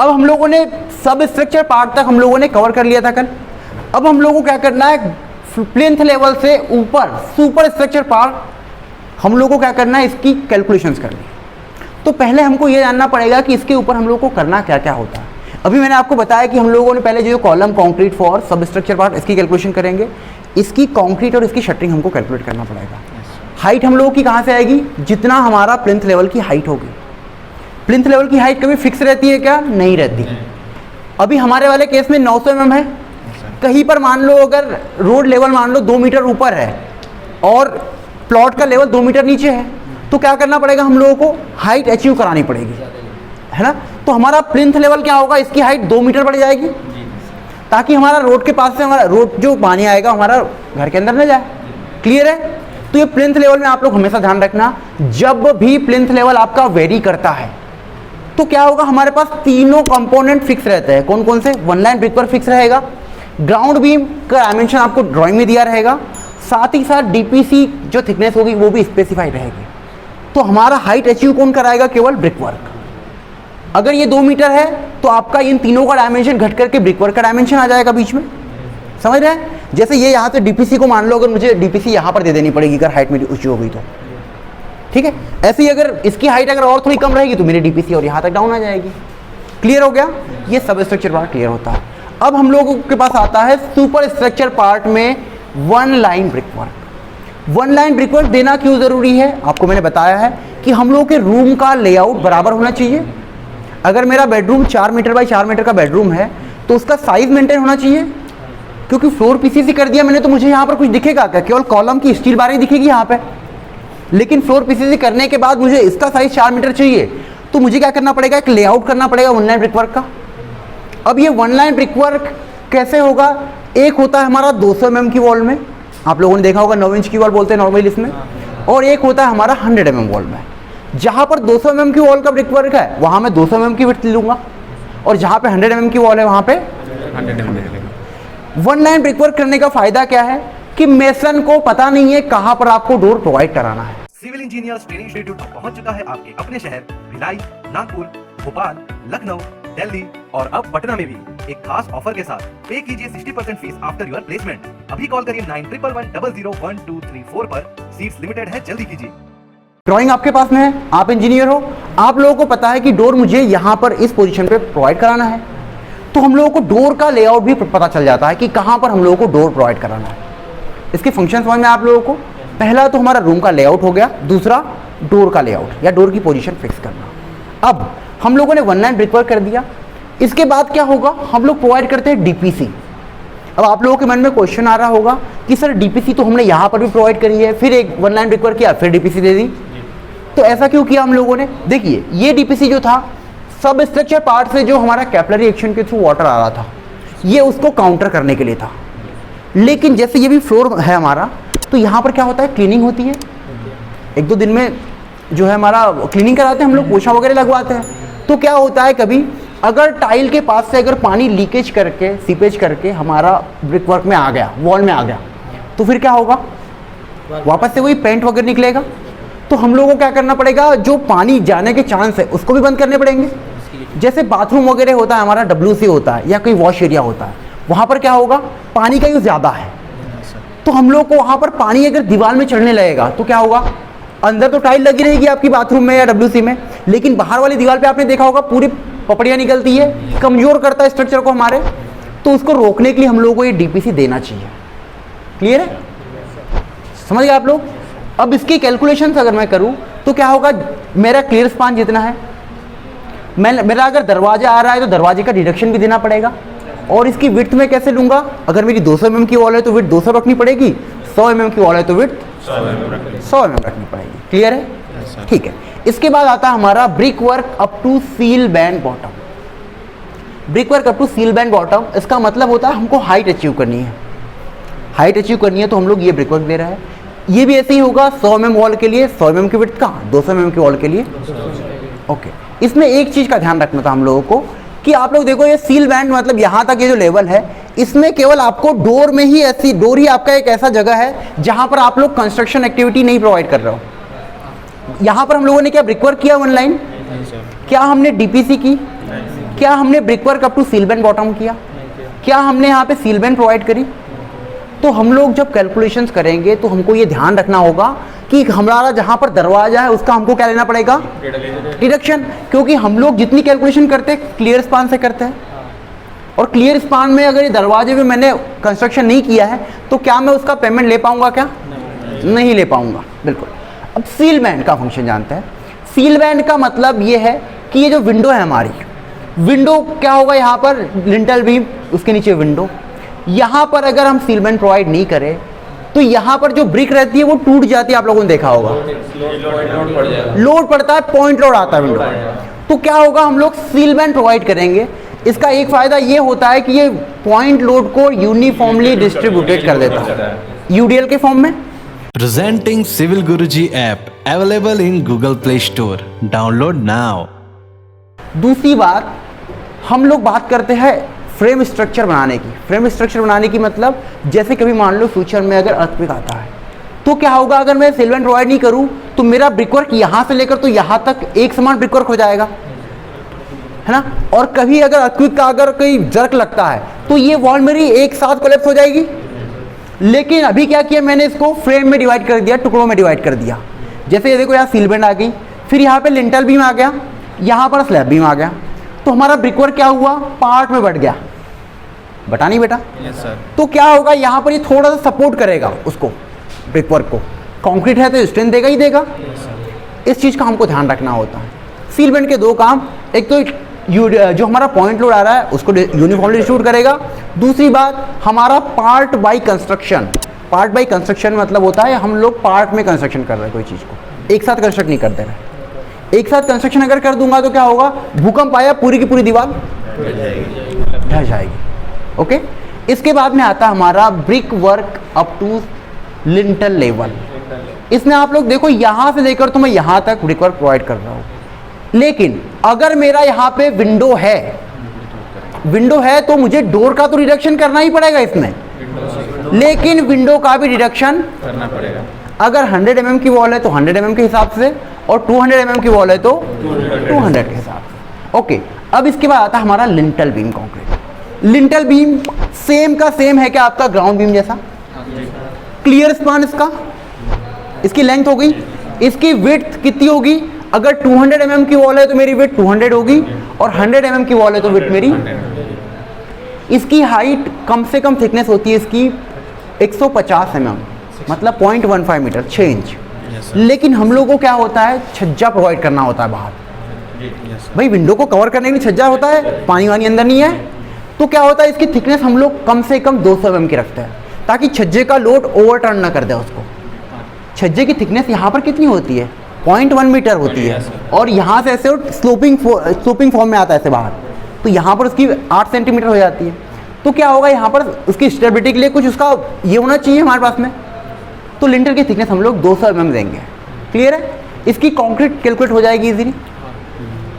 अब हम लोगों ने सब स्ट्रक्चर पार्ट तक हम लोगों ने कवर कर लिया था कल। अब हम लोगों को क्या करना है, प्लिंथ लेवल से ऊपर सुपर स्ट्रक्चर पार्ट हम लोगों को क्या करना है, इसकी कैलकुलेशंस करनी है। तो पहले हमको ये जानना पड़ेगा कि इसके ऊपर हम लोग को करना क्या क्या होता है। अभी मैंने आपको बताया कि हम लोगों ने पहले जो कॉलम कंक्रीट फॉर सब स्ट्रक्चर पार्ट इसकी कैलकुलेशन करेंगे, इसकी कंक्रीट और इसकी शटरिंग हमको कैलकुलेट करना पड़ेगा। हाइट हम लोगों की कहाँ से आएगी, जितना हमारा प्लिंथ लेवल की हाइट होगी। प्लिंथ लेवल की हाइट कभी फिक्स रहती है क्या, नहीं रहती। अभी हमारे वाले केस में 900 mm है, कहीं पर मान लो अगर रोड लेवल मान लो 2 मीटर ऊपर है और प्लॉट का लेवल 2 मीटर नीचे है, तो क्या करना पड़ेगा, हम लोगों को हाइट अचीव करानी पड़ेगी, है ना। तो हमारा प्लिंथ लेवल क्या होगा, इसकी हाइट 2 मीटर बढ़ जाएगी, ताकि हमारा रोड के पास से हमारा रोड जो पानी आएगा हमारा घर के अंदर न जाए। क्लियर है। तो ये प्लिंथ लेवल में आप लोग हमेशा ध्यान रखना, जब भी प्लिंथ लेवल आपका वेरी करता है तो क्या होगा, हमारे पास तीनों कंपोनेंट फिक्स रहते हैं। कौन कौन से, one line brick work fix रहेगा, ग्राउंड बीम का डायमेंशन आपको ड्राइंग में दिया रहेगा, साथ ही साथ डीपीसी जो थिकनेस होगी वो भी स्पेसिफाइड रहेगी। तो हमारा हाइट अचीव कौन कराएगा, केवल ब्रिक वर्क। अगर ये 2 मीटर है तो आपका इन तीनों का डायमेंशन घट करके ब्रिक वर्क का डायमेंशन आ जाएगा बीच में, समझ रहे हैं। जैसे ये यहाँ से डीपीसी को मान लो, अगर मुझे डीपीसी यहाँ पर दे देनी पड़ेगी अगर हाइट मेरी ऊंची हो गई तो, ठीक है। ऐसे ही अगर इसकी हाइट अगर और थोड़ी कम रहेगी तो मेरी डीपीसी और यहाँ तक डाउन आ जाएगी। क्लियर हो गया, ये सब स्ट्रक्चर पार्ट क्लियर होता है। अब हम लोगों के पास आता है सुपर स्ट्रक्चर पार्ट में one line brick work. One line brick work देना क्यों जरूरी है, आपको मैंने बताया है कि हम लोगों के रूम का लेआउट बराबर होना चाहिए। अगर मेरा बेडरूम 4 मीटर बाई 4 मीटर का बेडरूम है तो उसका साइज मेंटेन होना चाहिए, क्योंकि फ्लोर पीसीसी कर दिया मैंने तो मुझे यहाँ पर कुछ दिखेगा क्या, केवल कॉलम की स्टील बार ही दिखेगी यहाँ पे। लेकिन फ्लोर पीसीसी करने के बाद मुझे इसका साइज 4 मीटर चाहिए, तो मुझे क्या करना पड़ेगा, एक लेआउट करना पड़ेगा वन लाइन ब्रिक वर्क का। अब ये वन लाइन ब्रिक वर्क कैसे होगा, एक होता है हमारा 200 mm की वॉल में, आप लोगों ने देखा होगा 9 इंच की वॉल बोलते हैं नॉर्मली इसमें, और एक होता है हमारा 100 mm वॉल में। जहाँ पर 200 mm की वॉल का ब्रिक वर्क है वहाँ मैं 200 mm की विड्थ लूँगा, और जहाँ पे 100 mm की वॉल है वहाँ पे 100 mm। One line brick work करने का फायदा क्या है कि मेसन को पता नहीं है कहाँ पर आपको डोर प्रोवाइड कराना है। सिविल इंजीनियर्स ट्रेनिंग इंस्टीट्यूट पहुंच चुका है आपके अपने शहर भिलाई, नागपुर, भोपाल, लखनऊ, दिल्ली और अब पटना में भी एक खास ऑफर के साथ। पे कीजिए 60% फीस आफ्टर योर प्लेसमेंट। अभी कॉल करिए 9111001234 पर। सीट्स लिमिटेड है, जल्दी कीजिए। ड्राइंग आपके पास में है, आप इंजीनियर हो, आप लोगों को पता है कि डोर मुझे यहाँ पर इस पोजीशन पे प्रोवाइड कराना है, तो हम लोगों को डोर का लेआउट भी पता चल जाता है कि कहाँ पर हम लोगों को डोर प्रोवाइड कराना है। इसके फंक्शन समझ में आप लोगों को, पहला तो हमारा रूम का लेआउट हो गया, दूसरा डोर का लेआउट या डोर की पोजीशन फिक्स करना। अब हम लोगों ने वन लाइन ब्रिक वर्क कर दिया, इसके बाद क्या होगा, हम लोग प्रोवाइड करते हैं डीपीसी। अब आप लोगों के मन में क्वेश्चन आ रहा होगा कि सर डीपीसी तो हमने यहाँ पर भी प्रोवाइड करी है, फिर एक वन लाइन ब्रिक वर्क किया फिर डीपीसी दे दी, तो ऐसा क्यों किया हम लोगों ने। देखिए ये डीपीसी जो था सब स्ट्रक्चर पार्ट से जो हमारा कैपिलरी एक्शन के थ्रू वाटर आ रहा था, ये उसको काउंटर करने के लिए था। लेकिन जैसे ये भी फ्लोर है हमारा, तो यहाँ पर क्या होता है, क्लीनिंग होती है, 1-2 दिन में जो है हमारा क्लीनिंग कराते हैं हम लोग, पोछा वगैरह लगवाते हैं। तो क्या होता है, कभी अगर टाइल के पास से अगर पानी लीकेज करके सीपेज करके हमारा ब्रिक वर्क में आ गया, वॉल में आ गया, तो फिर क्या होगा, वापस से वही पेंट वगैरह निकलेगा। तो हम लोगों को क्या करना पड़ेगा, जो पानी जाने के चांस है उसको भी बंद करने पड़ेंगे। जैसे बाथरूम वगैरह होता है हमारा, WC होता है या कोई वॉश एरिया होता है, वहाँ पर क्या होगा, पानी का यूज़ ज़्यादा है, तो हम लोग को वहाँ पर पानी अगर दीवार में चढ़ने लगेगा तो क्या होगा, अंदर तो टाइल लगी रहेगी आपकी बाथरूम में या WC में, लेकिन बाहर वाली दीवार पे आपने देखा होगा पूरी पपड़ियाँ निकलती है, कमज़ोर करता है स्ट्रक्चर को हमारे। तो उसको रोकने के लिए हम लोगों को ये डीपीसी देना चाहिए। क्लियर है, समझ गए आप लोग। अब इसकी कैलकुलेशन अगर मैं करूँ तो क्या होगा, मेरा क्लियर स्पान जितना है, मेरा अगर दरवाजा आ रहा है तो दरवाजे का डिडक्शन भी देना पड़ेगा। और इसकी विड्थ में कैसे लूँगा, अगर मेरी 200 mm की वॉल है तो विड्थ 200 रखनी पड़ेगी, 100 mm की वॉल है तो विड्थ 100 mm रखनी पड़ेगी। क्लियर है, ठीक है। इसके बाद आता है हमारा brick work up to sill band bottom. Brick work up to sill band bottom, इसका मतलब होता है हमको हाइट अचीव करनी है। हाइट अचीव करनी है तो हम लोग ये ब्रिक वर्क दे रहे हैं। ये भी ऐसे ही होगा, 100 mm वॉल के लिए 100 mm की विड्थ का, 200 mm की वॉल के लिए ओके। इसमें एक चीज़ का ध्यान रखना था हम लोगों को कि आप लोग देखो ये सील बैंड मतलब यहाँ तक ये जो लेवल है, इसमें केवल आपको डोर में ही ऐसी, डोर ही आपका एक ऐसा जगह है जहाँ पर आप लोग कंस्ट्रक्शन एक्टिविटी नहीं प्रोवाइड कर रहे हो। यहाँ पर हम लोगों ने क्या ब्रिक वर्क किया वन लाइन, क्या हमने डीपीसी की, क्या हमने brick work up to sill band bottom किया? क्या हमने यहाँ पे सील बैंड प्रोवाइड करी? तो हम लोग जब कैलकुलेशंस करेंगे तो हमको ये ध्यान रखना होगा कि हमारा जहाँ पर दरवाजा है उसका हमको क्या लेना पड़ेगा? डिडक्शन। क्योंकि हम लोग जितनी कैलकुलेशन करते हैं क्लियर स्पान से करते हैं, और क्लियर स्पान में अगर ये दरवाजे में मैंने कंस्ट्रक्शन नहीं किया है तो क्या मैं उसका पेमेंट ले पाऊंगा? क्या नहीं ले पाऊंगा, बिल्कुल। अब सील बैंड का फंक्शन जानते हैं। सील बैंड का मतलब ये है कि ये जो विंडो है हमारी, विंडो क्या होगा, यहाँ पर लिंटल बीम, उसके नीचे विंडो, यहाँ पर अगर हम सील बैंड प्रोवाइड नहीं करें तो यहाँ पर जो ब्रिक रहती है वो टूट जाती है। आप लोगों ने देखा होगा, लोड पड़ता है, पॉइंट लोड आता है विंडो। तो क्या होगा, हम लोग सील बैंड प्रोवाइड करेंगे। इसका एक फायदा ये होता है कि ये पॉइंट लोड को यूनिफॉर्मली डिस्ट्रीब्यूटेड कर देता है यूडीएल के फॉर्म में। Presenting Civil Guruji app available in Google Play Store. Download now. दूसरी बात, हम लोग बात करते हैं फ्रेम स्ट्रक्चर बनाने की। फ्रेम स्ट्रक्चर बनाने की मतलब जैसे कभी मान लो फ्यूचर में अगर अर्थक्वेक आता है तो क्या होगा, अगर मैं सील बैंड प्रोवाइड नहीं करूं तो मेरा ब्रिकवर्क यहाँ से लेकर तो यहाँ तक एक समान ब्रिकवर्क हो जाएगा, है ना। और कभी अगर अर्थक्वेक का अगर कोई जर्क लगता है तो ये वॉल मेरी एक साथ कोलैप्स हो जाएगी। लेकिन अभी क्या किया मैंने, इसको फ्रेम में डिवाइड कर दिया, टुकड़ों में डिवाइड कर दिया। जैसे ये देखो, यहाँ सील बैंड आ गई, फिर यहाँ पे लिंटल बीम आ गया, यहाँ पर स्लैब बीम आ गया, तो हमारा ब्रिकवर्क क्या हुआ, पार्ट में बढ़ गया। बटा नहीं बेटा? Yes sir. तो क्या होगा, यहाँ पर ये थोड़ा सा सपोर्ट करेगा उसको, ब्रिकवर्क को। कंक्रीट है तो स्ट्रेंथ देगा ही देगा। इस चीज़ का हमको ध्यान रखना होता है। सील बैंड के दो काम, एक तो जो हमारा पॉइंट लोड आ रहा है उसको यूनिफॉर्मली डिस्ट्रीब्यूट करेगा। दूसरी बात, हमारा part by construction. Part by construction मतलब होता है हम लोग पार्ट में कंस्ट्रक्शन कर रहे हैं, कोई चीज़ को एक साथ कंस्ट्रक्ट नहीं कर दे रहे। एक साथ कंस्ट्रक्शन अगर कर दूंगा तो क्या होगा, भूकंप आया पूरी की पूरी दीवार ढह जाएगी। ओके, इसके बाद में आता हमारा brick work up to lintel level. इसमें आप लोग देखो, यहाँ से लेकर तो मैं यहाँ तक ब्रिक वर्क प्रोवाइड कर रहा हूँ। लेकिन अगर मेरा यहाँ पे विंडो है तो मुझे डोर का तो रिडक्शन करना ही पड़ेगा इसमें, लेकिन विंडो का भी रिडक्शन करना पड़ेगा। अगर 100 mm की वॉल है तो 100 mm के हिसाब से, और 200 mm की वॉल है तो 200 के हिसाब से। ओके, अब इसके बाद आता है हमारा lintel beam concrete. Lintel beam same का सेम है क्या आपका ग्राउंड बीम जैसा? क्लियर स्पान इसकी लेंथ हो गई, इसकी विड्थ कितनी होगी? अगर 200 mm की वॉल है तो मेरी विड्थ 200 होगी, और 100 mm की वॉल है तो विड्थ मेरी। इसकी हाइट कम से कम थिकनेस होती है इसकी 150 mm, मतलब 0.15 मीटर, 6 इंच। लेकिन हम लोगों को क्या होता है, छज्जा प्रोवाइड करना होता है बाहर। भाई विंडो को कवर करने के लिए छज्जा होता है, पानी वानी अंदर नहीं है, तो क्या होता है इसकी थिकनेस हम लोग कम से कम 200 mm की रखते हैं, ताकि छज्जे का लोड ओवरटर्न ना कर दे उसको। छज्जे की थिकनेस यहाँ पर कितनी होती है, 0.1 मीटर होती है, और यहाँ से ऐसे स्लोपिंग फॉर्म में आता है ऐसे बाहर, तो यहाँ पर उसकी 8 सेंटीमीटर हो जाती है। तो क्या होगा, यहाँ पर उसकी स्टेबिलिटी के लिए कुछ उसका ये होना चाहिए हमारे पास में, तो लिंटर की थिकनेस हम लोग 200 mm देंगे। क्लियर है? इसकी कंक्रीट कैलकुलेट हो जाएगी इजीली,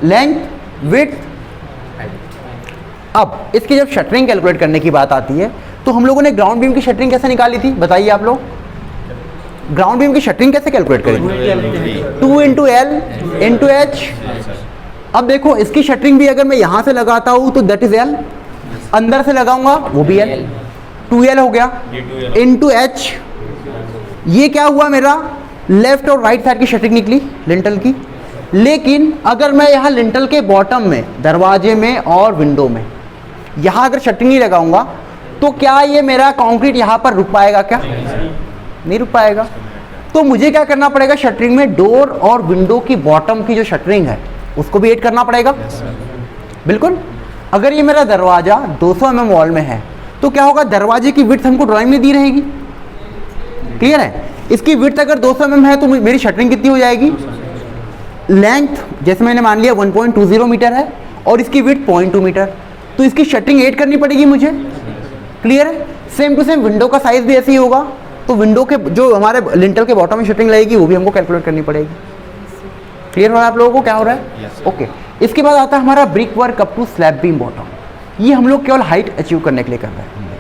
लेंथ, विड्थ। अब इसकी जब शटरिंग कैलकुलेट करने की बात आती है तो हम लोगों ने ग्राउंड बीम की शटरिंग कैसे निकाली थी, बताइए आप लोग। ग्राउंड बीम की शटरिंग कैसे कैलकुलेट करेंगे? 2 × L × H। अब देखो, इसकी शटरिंग भी अगर मैं यहाँ से लगाता हूँ तो दैट इज L, अंदर से लगाऊंगा वो भी L, 2L हो गया × H। ये क्या हुआ, मेरा लेफ्ट और राइट साइड की शटरिंग निकली लिंटल की। लेकिन अगर मैं यहाँ लिंटल के बॉटम में, दरवाजे में और विंडो में यहाँ अगर शटरिंग नहीं लगाऊंगा तो क्या ये मेरा कंक्रीट यहाँ पर रुक पाएगा? क्या नहीं रुक पाएगा। तो मुझे क्या करना पड़ेगा, शटरिंग में डोर और विंडो की बॉटम की जो शटरिंग है उसको भी ऐड करना पड़ेगा। बिल्कुल। अगर ये मेरा दरवाजा 200 mm वॉल में है तो क्या होगा, दरवाजे की विड्थ हमको ड्राइंग में दी रहेगी। क्लियर है? इसकी विड्थ अगर 200 mm है तो मेरी शटरिंग कितनी हो जाएगी, लेंथ जैसे मैंने मान लिया 1.20 मीटर है और इसकी विड्थ 0.2 मीटर, तो इसकी शटरिंग ऐड करनी पड़ेगी मुझे। क्लियर है? सेम टू सेम विंडो का साइज भी ऐसे ही होगा, तो विंडो के जो हमारे लिंटल के बॉटम में शटरिंग लगेगी वो भी हमको कैलकुलेट करनी पड़ेगी। क्लियर हो रहा है आप लोगों को क्या हो रहा है? ओके। इसके बाद आता है हमारा brick work up to slab beam bottom. ये हम लोग केवल हाइट अचीव करने के लिए कर रहे हैं।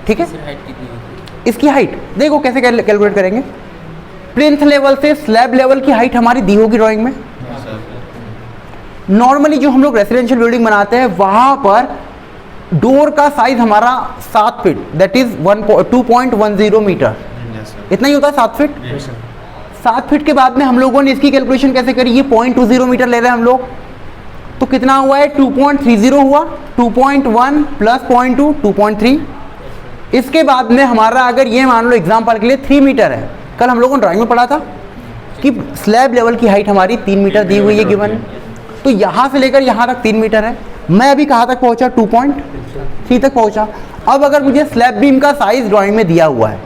ठीक है? इसकी हाइट देखो कैसे कैलकुलेट करेंगे। प्लिंथ लेवल से स्लैब लेवल की हाइट हमारी दी होगी ड्राइंग में। नॉर्मली जो हम लोग रेसिडेंशियल बिल्डिंग बनाते हैं वहाँ पर डोर का साइज हमारा 7 फीट, दैट इज 2.10 मीटर, इतना ही होता है 7 फीट। 7 फीट के बाद में हम लोगों ने इसकी कैलकुलेशन कैसे करी, ये 0.20 मीटर ले रहे हैं हम लोग, तो कितना हुआ है 2.30 हुआ, 2.1 प्लस 0.2 2.3। इसके बाद में हमारा अगर ये मान लो एग्जाम्पल के लिए 3 मीटर है, कल हम लोगों ने ड्राइंग में पढ़ा था कि स्लैब लेवल की हाइट हमारी 3 मीटर दी हुई है गिवन, तो यहाँ से लेकर यहाँ तक 3 मीटर है। मैं अभी कहाँ तक पहुँचा, 2.3 तक पहुँचा। अब अगर मुझे स्लैब बीम का साइज ड्राइंग में दिया हुआ है,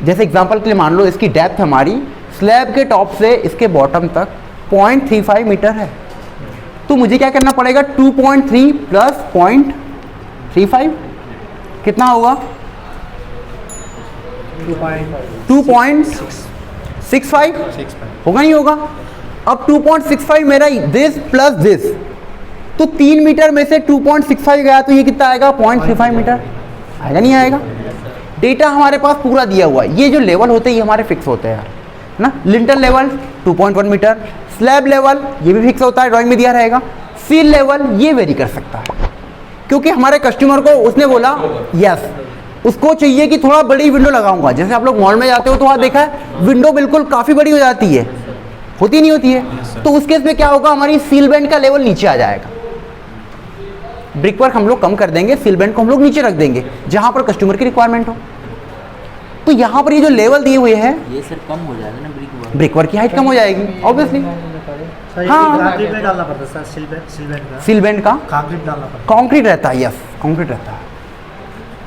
जैसे एग्जांपल के लिए मान लो इसकी डेप्थ हमारी स्लैब के टॉप से इसके बॉटम तक 0.35 मीटर है, तो मुझे क्या करना पड़ेगा, 2.3 प्लस 0.35 कितना होगा, 2.65 होगा, नहीं होगा। अब 2.65 मेरा दिस प्लस दिस, तो 3 मीटर में से 2.65 गया तो ये कितना आएगा, 0.35 मीटर आएगा, नहीं आएगा। डेटा हमारे पास पूरा दिया हुआ है। ये जो लेवल होते हैं ये हमारे फिक्स होते हैं यार, है ना। Lintel level 2.1 metre, slab level ये भी फिक्स होता है, ड्राइंग में दिया रहेगा। सील लेवल ये वेरी कर सकता है, क्योंकि हमारे कस्टमर को उसने बोला यस उसको चाहिए कि थोड़ा बड़ी विंडो लगाऊंगा। जैसे आप लोग मॉल में जाते हो तो वहाँ देखा है विंडो बिल्कुल काफ़ी बड़ी हो जाती है, होती नहीं होती है, तो उस केस में क्या होगा, हमारी सील बैंड का लेवल नीचे आ जाएगा। ब्रिक वर्क हम लोग कम कर देंगे, सील बैंड को हम लोग नीचे रख देंगे जहाँ पर कस्टमर की रिक्वायरमेंट हो। तो यहाँ पर ये जो लेवल दिए हुए हैं ये सर कम हो जाएगा ना, ब्रिक वर्क की हाइट कम हो जाएगी ऑब्वियसली। हाँ, कंक्रीट में डालना पड़ता है सर, सील बैंड का सील बैंड का कंक्रीट डालना पड़ता है। कंक्रीट रहता है, यस कंक्रीट रहता है,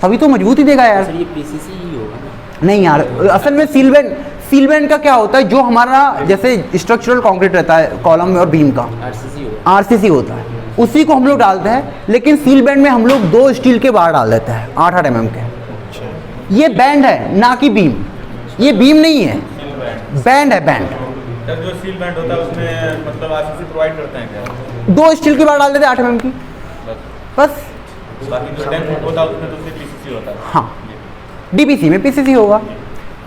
तभी तो मजबूती देगा यार। सर ये पीसीसी ही होगा ना? नहीं यार, असल में सील बैंड का क्या होता है, जो हमारा जैसे स्ट्रक्चरल कंक्रीट रहता है कॉलम में और बीम का आरसीसी होता है, उसी को हम लोग डालते हैं। लेकिन सील बैंड में हम लोग 2 स्टील के बार डाल देते हैं 8-8 mm के। ये बैंड है ना कि बीम, ये बीम नहीं है, बैंड है, बैंड। सर जो सील बैंड होता है उसमें मतलब आरसीसी प्रोवाइड करते हैं क्या? 2 स्टील की बार डाल देते हैं 8 mm की, बस। बाकी जो 10 फुट होता है उसमें तो सिर्फ पीसीसी होता है। हाँ, डीपीसी में पीसीसी होगा।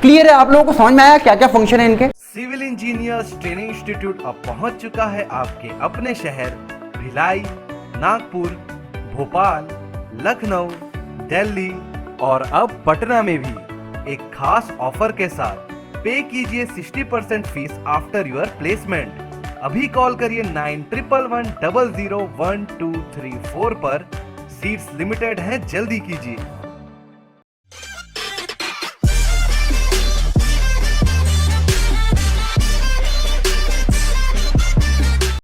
क्लियर है, आप लोगों को समझ में आया क्या क्या फंक्शन है इनके। सिविल इंजीनियर्स ट्रेनिंग इंस्टीट्यूट अब पहुंच चुका है आपके अपने शहर भिलाई, नागपुर, भोपाल, लखनऊ, दिल्ली और अब पटना में भी एक खास ऑफर के साथ। पे कीजिए 60% फीस आफ्टर योर प्लेसमेंट। अभी कॉल करिए 9111001234 पर। सीट्स लिमिटेड है, जल्दी कीजिए।